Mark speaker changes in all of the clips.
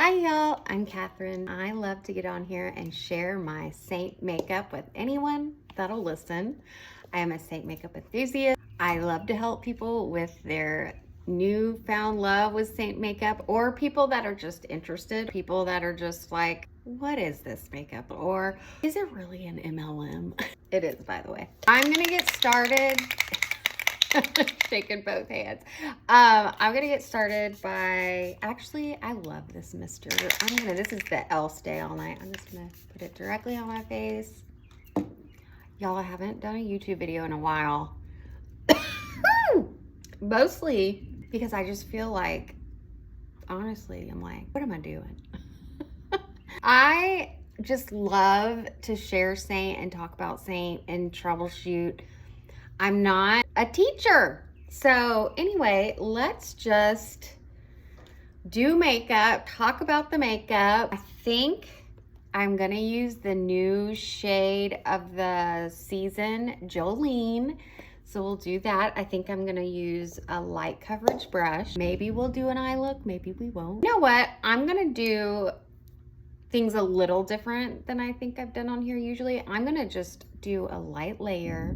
Speaker 1: Hi y'all, I'm Catherine. I love to get on here and share my Seint makeup with anyone that'll listen. I am a Seint makeup enthusiast. I love to help people with their newfound love with Seint makeup, or people that are just interested, people that are just like, what is this makeup? Or is it really an MLM? It is, by the way. I'm gonna get started. Shaking both hands. I'm gonna get started by, actually, I love this mister. This is the L Stay All Night. I'm just gonna put it directly on my face. Y'all, I haven't done a YouTube video in a while. Mostly because I just feel like, honestly, I'm like, what am I doing? I just love to share Seint and talk about Seint and troubleshoot. I'm not a teacher. So anyway, let's just do makeup, talk about the makeup. I think I'm gonna use the new shade of the season, Jolene. So we'll do that. I think I'm gonna use a light coverage brush. Maybe we'll do an eye look, maybe we won't. You know what? I'm gonna do things a little different than I think I've done on here usually. I'm gonna just do a light layer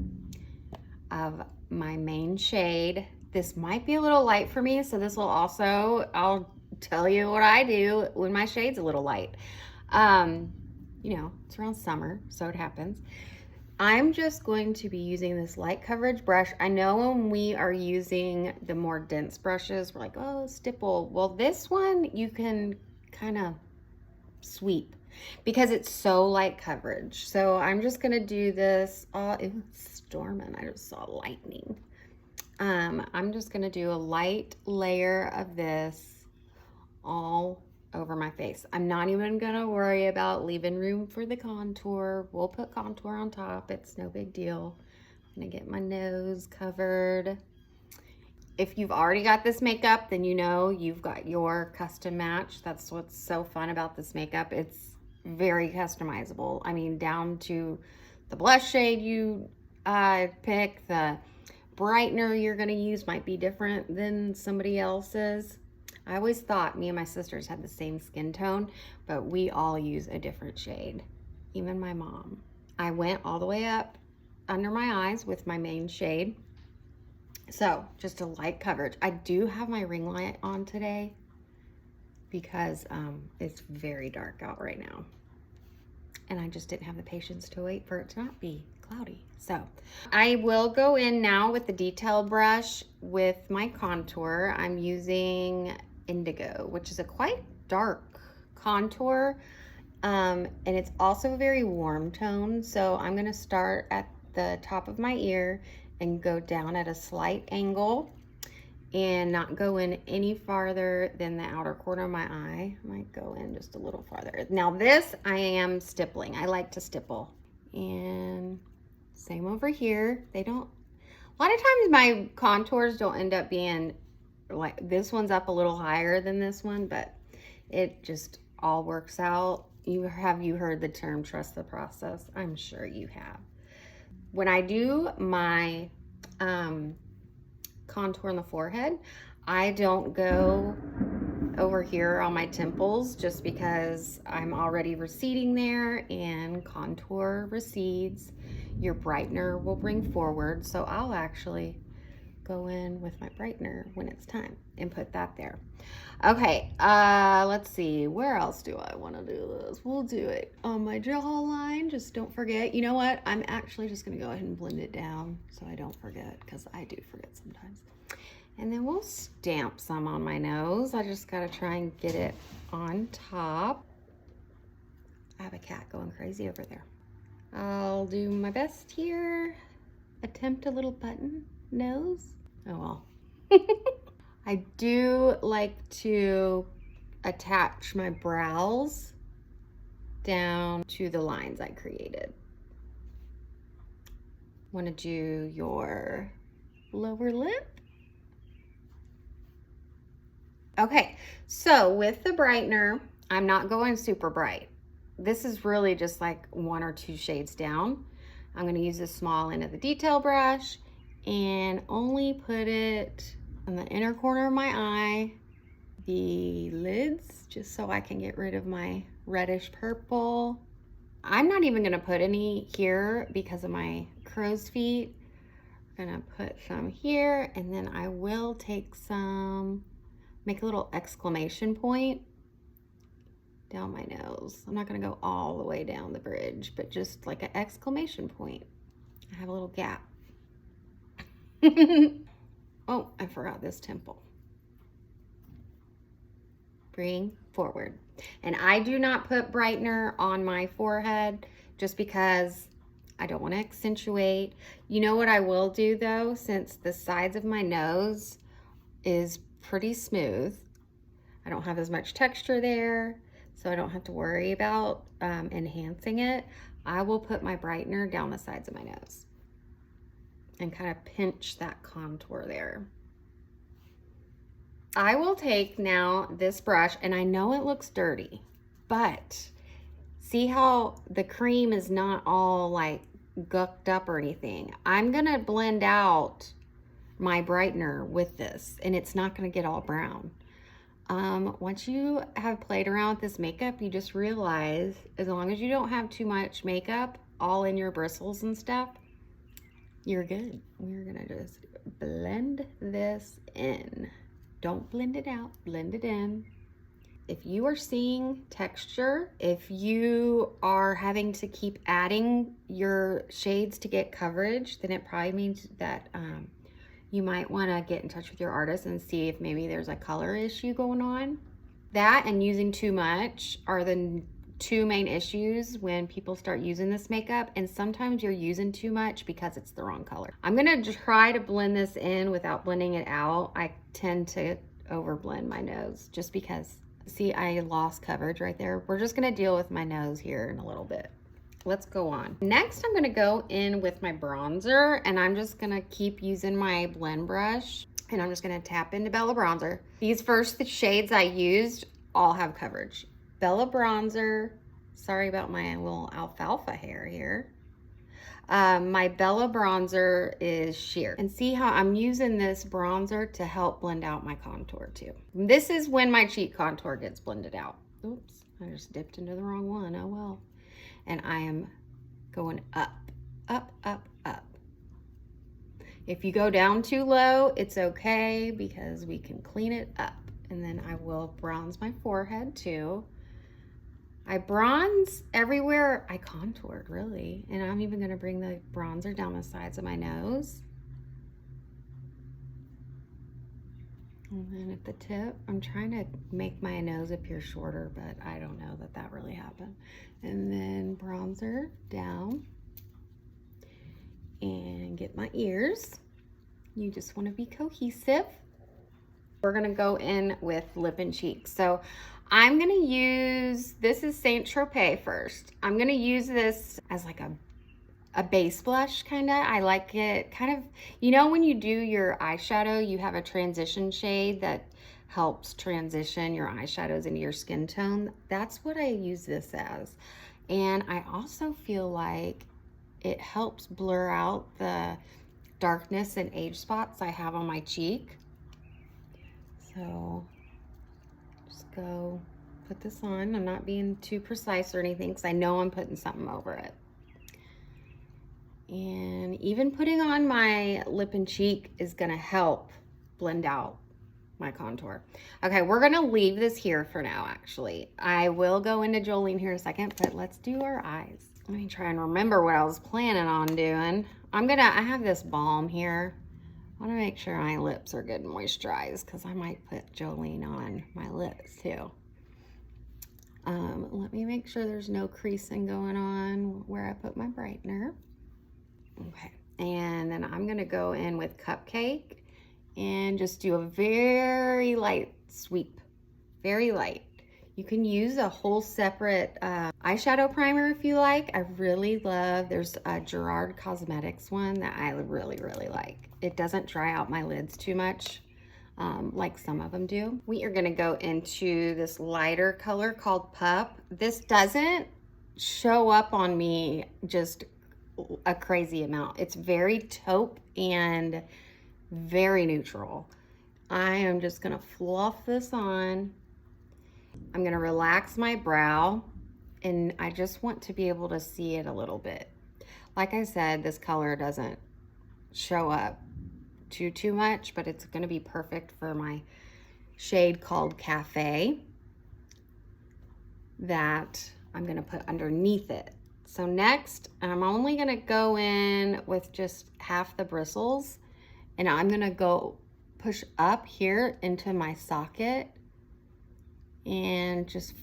Speaker 1: of my main shade. This might be a little light for me, so this will also, I'll tell you what I do when my shade's a little light. You know, it's around summer, so it happens. I'm just going to be using this light coverage brush. I know when we are using the more dense brushes, we're like, oh, stipple. Well, this one you can kind of sweep because it's so light coverage. So I'm just gonna do this. It's storming. I just saw lightning. I'm just gonna do a light layer of this all over my face. I'm not even gonna worry about leaving room for the contour. We'll put contour on top. It's no big deal. I'm gonna get my nose covered. If you've already got this makeup, then you know you've got your custom match. That's what's so fun about this makeup. It's very customizable. I mean, down to the blush shade you pick, the brightener you're gonna use might be different than somebody else's. I always thought me and my sisters had the same skin tone, but we all use a different shade, even my mom. I went all the way up under my eyes with my main shade. So just a light coverage. I do have my ring light on today because it's very dark out right now. And I just didn't have the patience to wait for it to not be cloudy. So I will go in now with the detail brush with my contour. I'm using Indigo, which is a quite dark contour. And it's also a very warm tone. So I'm gonna start at the top of my ear and go down at a slight angle and not go in any farther than the outer corner of my eye. I might go in just a little farther. Now this, I am stippling. I like to stipple. And same over here. They don't, a lot of times my contours don't end up being like, this one's up a little higher than this one, but it just all works out. Have you heard the term trust the process? I'm sure you have. When I do my contour on the forehead, I don't go over here on my temples just because I'm already receding there, and contour recedes. Your brightener will bring forward, so I'll actually go in with my brightener when it's time and put that there. Okay, let's see, where else do I want to do this? We'll do it on my jawline. Just don't forget. You know what? I'm actually just going to go ahead and blend it down so I don't forget, because I do forget sometimes. And then we'll stamp some on my nose. I just got to try and get it on top. I have a cat going crazy over there. I'll do my best here. Attempt a little button nose. Oh well. I do like to attach my brows down to the lines I created. Want to do your lower lip. Okay, so with the brightener, I'm not going super bright. This is really just like 1 or 2 shades down. I'm going to use the small end of the detail brush and only put it on the inner corner of my eye the lids just so I can get rid of my reddish purple. I'm not even gonna put any here because of my crow's feet. I'm gonna put some here, and then I will take some, make a little exclamation point down my nose. I'm not gonna go all the way down the bridge, but just like an exclamation point. I have a little gap. Oh, I forgot this temple. Bring forward. And I do not put brightener on my forehead just because I don't want to accentuate. You know what I will do though, since the sides of my nose is pretty smooth, I don't have as much texture there, so I don't have to worry about enhancing it. I will put my brightener down the sides of my nose and kind of pinch that contour there. I will take now this brush, and I know it looks dirty, but see how the cream is not all like gucked up or anything. I'm gonna blend out my brightener with this, and it's not gonna get all brown. Once you have played around with this makeup, you just realize as long as you don't have too much makeup all in your bristles and stuff, you're good. We're gonna just blend this in. Don't blend it out, blend it in. If you are seeing texture, if you are having to keep adding your shades to get coverage, then it probably means that you might want to get in touch with your artist and see if maybe there's a color issue going on. That and using too much are the two main issues when people start using this makeup, and sometimes you're using too much because it's the wrong color. I'm gonna try to blend this in without blending it out. I tend to over blend my nose just because, see, I lost coverage right there. We're just gonna deal with my nose here in a little bit. Let's go on. Next, I'm gonna go in with my bronzer, and I'm just gonna keep using my blend brush, and I'm just gonna tap into Bella Bronzer. These first shades I used all have coverage. Bella Bronzer, sorry about my little alfalfa hair here. My Bella Bronzer is sheer. And see how I'm using this bronzer to help blend out my contour too. This is when my cheek contour gets blended out. Oops, I just dipped into the wrong one, oh well. And I am going up, up, up, up. If you go down too low, it's okay because we can clean it up. And then I will bronze my forehead too. I bronze everywhere I contoured, really. And I'm even gonna bring the bronzer down the sides of my nose. And then at the tip, I'm trying to make my nose appear shorter, but I don't know that that really happened. And then bronzer down and get my ears. You just wanna be cohesive. We're gonna go in with lip and cheek. So I'm gonna use, this is Saint Tropez first. I'm gonna use this as like a base blush kinda. I like it kind of, you know when you do your eyeshadow, you have a transition shade that helps transition your eyeshadows into your skin tone. That's what I use this as. And I also feel like it helps blur out the darkness and age spots I have on my cheek. So just go put this on. I'm not being too precise or anything because I know I'm putting something over it. And even putting on my lip and cheek is gonna help blend out my contour. Okay, we're gonna leave this here for now, actually. I will go into Jolene here in a second, but let's do our eyes. Let me try and remember what I was planning on doing. I have this balm here. I want to make sure my lips are good and moisturized because I might put Jolene on my lips too. Let me make sure there's no creasing going on where I put my brightener. Okay, and then I'm going to go in with Cupcake and just do a very light sweep, very light. You can use a whole separate eyeshadow primer if you like. I really love, there's a Gerard Cosmetics one that I really, really like. It doesn't dry out my lids too much like some of them do. We are gonna go into this lighter color called Pup. This doesn't show up on me just a crazy amount. It's very taupe and very neutral. I am just gonna fluff this on. I'm gonna relax my brow, and I just want to be able to see it a little bit. Like I said, this color doesn't show up too much, but it's gonna be perfect for my shade called Cafe that I'm gonna put underneath it. So next, I'm only gonna go in with just half the bristles, and I'm gonna go push up here into my socket and just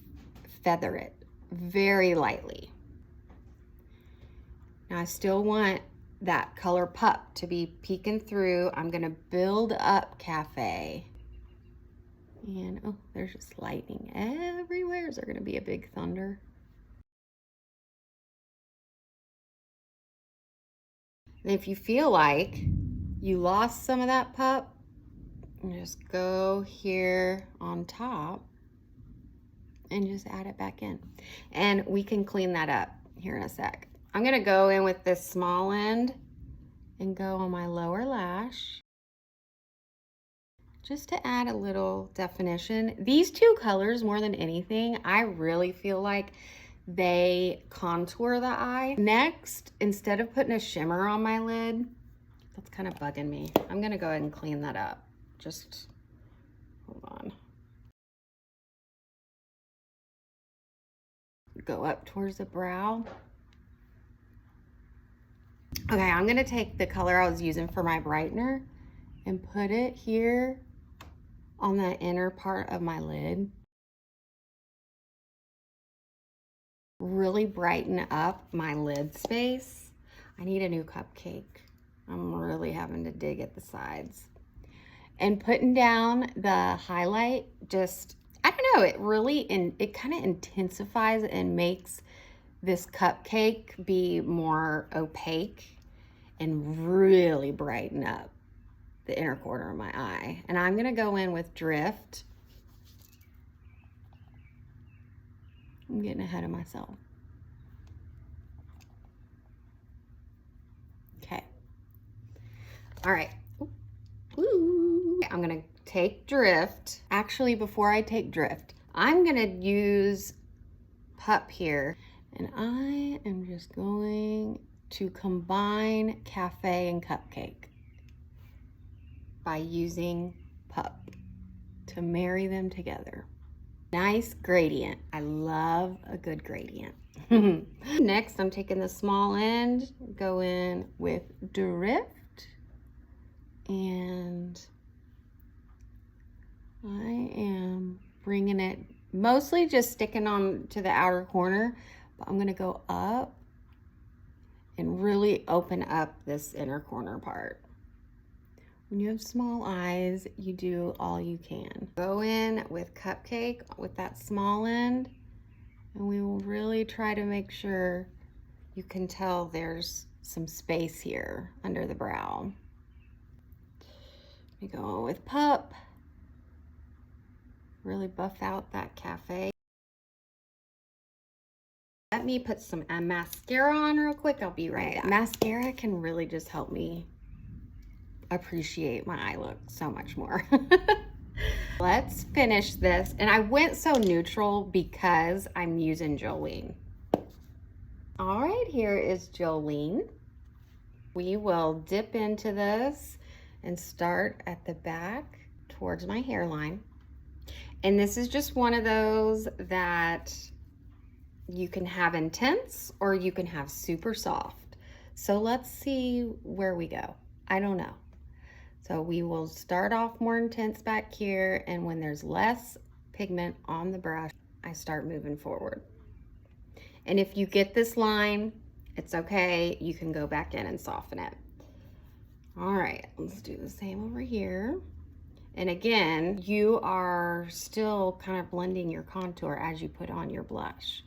Speaker 1: feather it very lightly. Now I still want that color pup to be peeking through. I'm gonna build up Cafe. And oh, there's just lightning everywhere. Is there gonna be a big thunder? And if you feel like you lost some of that pup, just go here on top and just add it back in. And we can clean that up here in a sec. I'm gonna go in with this small end and go on my lower lash just to add a little definition. These two colors, more than anything, I really feel like they contour the eye. Next, instead of putting a shimmer on my lid, that's kind of bugging me. I'm gonna go ahead and clean that up. Just hold on. Go up towards the brow. Okay, I'm gonna take the color I was using for my brightener and put it here on the inner part of my lid. Really brighten up my lid space. I need a new cupcake. I'm really having to dig at the sides. And putting down the highlight, just, I don't know, it really, it kind of intensifies and makes this cupcake be more opaque and really brighten up the inner corner of my eye. And I'm gonna go in with Drift. I'm getting ahead of myself. Okay. All right. Ooh. I'm gonna take Drift. Actually, before I take Drift, I'm gonna use Pup here. And I am just going to combine Cafe and Cupcake by using Pup to marry them together. Nice gradient. I love a good gradient. Next, I'm taking the small end, go in with Drift, and I am bringing it, mostly just sticking on to the outer corner, but I'm gonna go up and really open up this inner corner part. When you have small eyes, you do all you can. Go in with Cupcake with that small end, and we will really try to make sure you can tell there's some space here under the brow. We go with Pup, really buff out that Cafe. Let me put some mascara on real quick. I'll be right back. Mascara can really just help me appreciate my eye look so much more. Let's finish this. And I went so neutral because I'm using Jolene. All right, here is Jolene. We will dip into this and start at the back towards my hairline. And this is just one of those that you can have intense or you can have super soft. So let's see where we go. I don't know. So we will start off more intense back here, and when there's less pigment on the brush, I start moving forward. And if you get this line, it's okay. You can go back in and soften it. All right, let's do the same over here. And again, you are still kind of blending your contour as you put on your blush.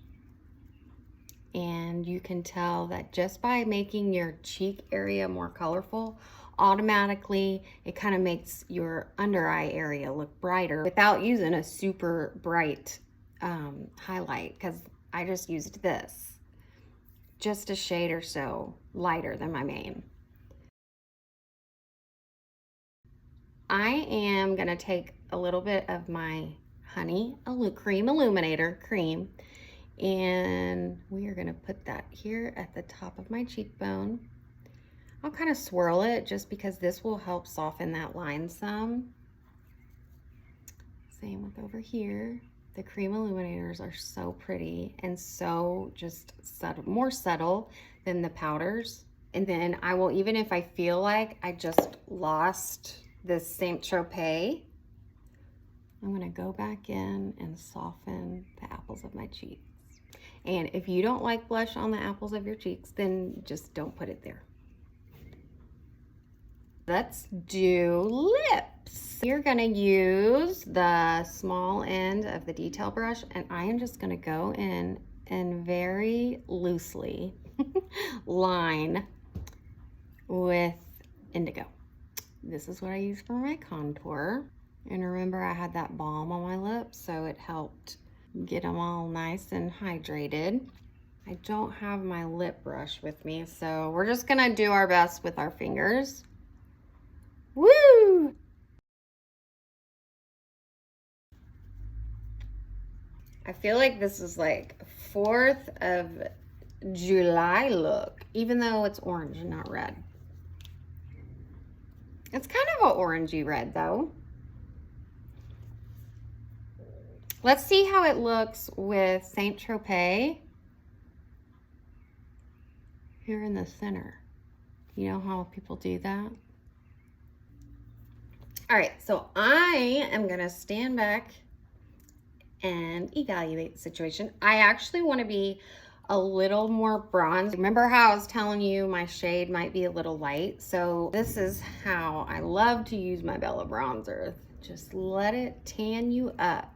Speaker 1: And you can tell that just by making your cheek area more colorful, automatically it kind of makes your under eye area look brighter without using a super bright highlight, because I just used this, just a shade or so lighter than my main. I am gonna take a little bit of my Honey Cream Illuminator cream, and we are gonna put that here at the top of my cheekbone. I'll kind of swirl it just because this will help soften that line some. Same with over here. The cream illuminators are so pretty and so just subtle, more subtle than the powders. And then I will, even if I feel like I just lost this Saint Tropez, I'm gonna go back in and soften the apples of my cheeks. And if you don't like blush on the apples of your cheeks, then just don't put it there. Let's do lips. You're gonna use the small end of the detail brush, and I am just gonna go in and very loosely line with indigo. This is what I use for my contour. And remember, I had that balm on my lips, so it helped get them all nice and hydrated. I don't have my lip brush with me, so we're just gonna do our best with our fingers. Woo! I feel like this is like 4th of July look, even though it's orange and not red. It's kind of an orangey red though. Let's see how it looks with Saint Tropez here in the center. You know how people do that? All right, so I am gonna stand back and evaluate the situation. I actually wanna be a little more bronze. Remember how I was telling you my shade might be a little light? So this is how I love to use my Bella bronzer. Just let it tan you up.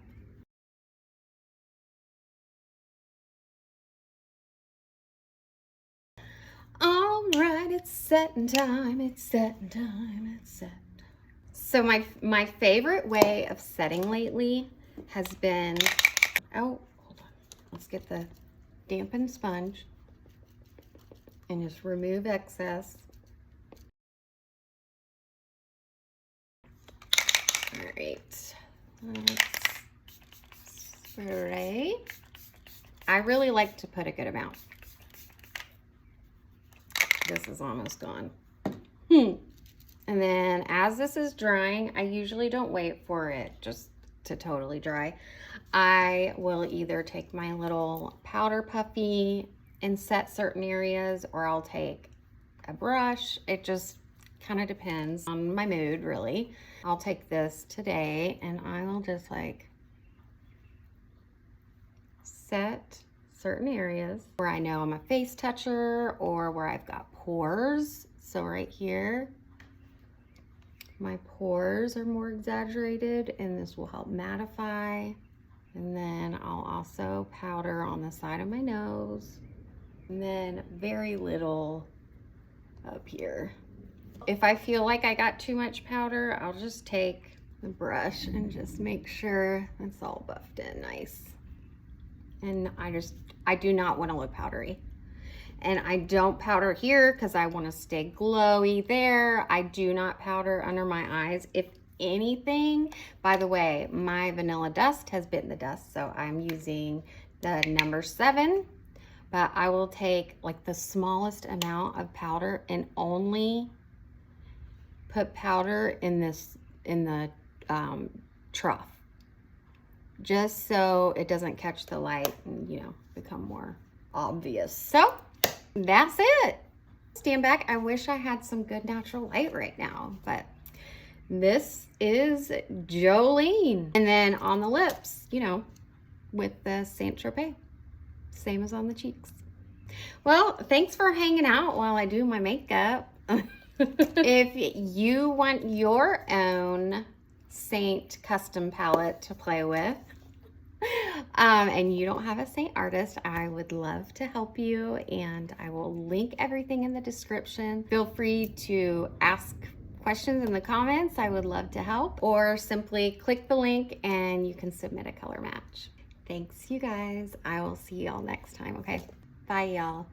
Speaker 1: All right, it's setting time, it's setting time, it's setting time. So my favorite way of setting lately has been, oh, hold on. Let's get the dampened sponge and just remove excess. All right, let's spray. I really like to put a good amount. This is almost gone. And then as this is drying, I usually don't wait for it just to totally dry. I will either take my little powder puffy and set certain areas, or I'll take a brush. It just kind of depends on my mood, really. I'll take this today and I will just like set certain areas where I know I'm a face toucher or where I've got pores. So right here, my pores are more exaggerated and this will help mattify. And then I'll also powder on the side of my nose, and then very little up here. If I feel like I got too much powder, I'll just take the brush and just make sure it's all buffed in nice. And I do not want to look powdery. And I don't powder here because I want to stay glowy there. I do not powder under my eyes. If anything, by the way, my vanilla dust has bitten the dust, so I'm using the number 7. But I will take like the smallest amount of powder and only put powder in the trough, just so it doesn't catch the light and, you know, become more obvious. So that's it. Stand back. I wish I had some good natural light right now, but this is Jolene. And then on the lips, you know, with the Saint Tropez, same as on the cheeks. Well, thanks for hanging out while I do my makeup. If you want your own Saint custom palette to play with, and you don't have a Saint artist, I would love to help you, and I will link everything in the description. Feel free to ask questions in the comments. I would love to help, or simply click the link and you can submit a color match. Thanks, you guys. I will see y'all next time. Okay, bye y'all.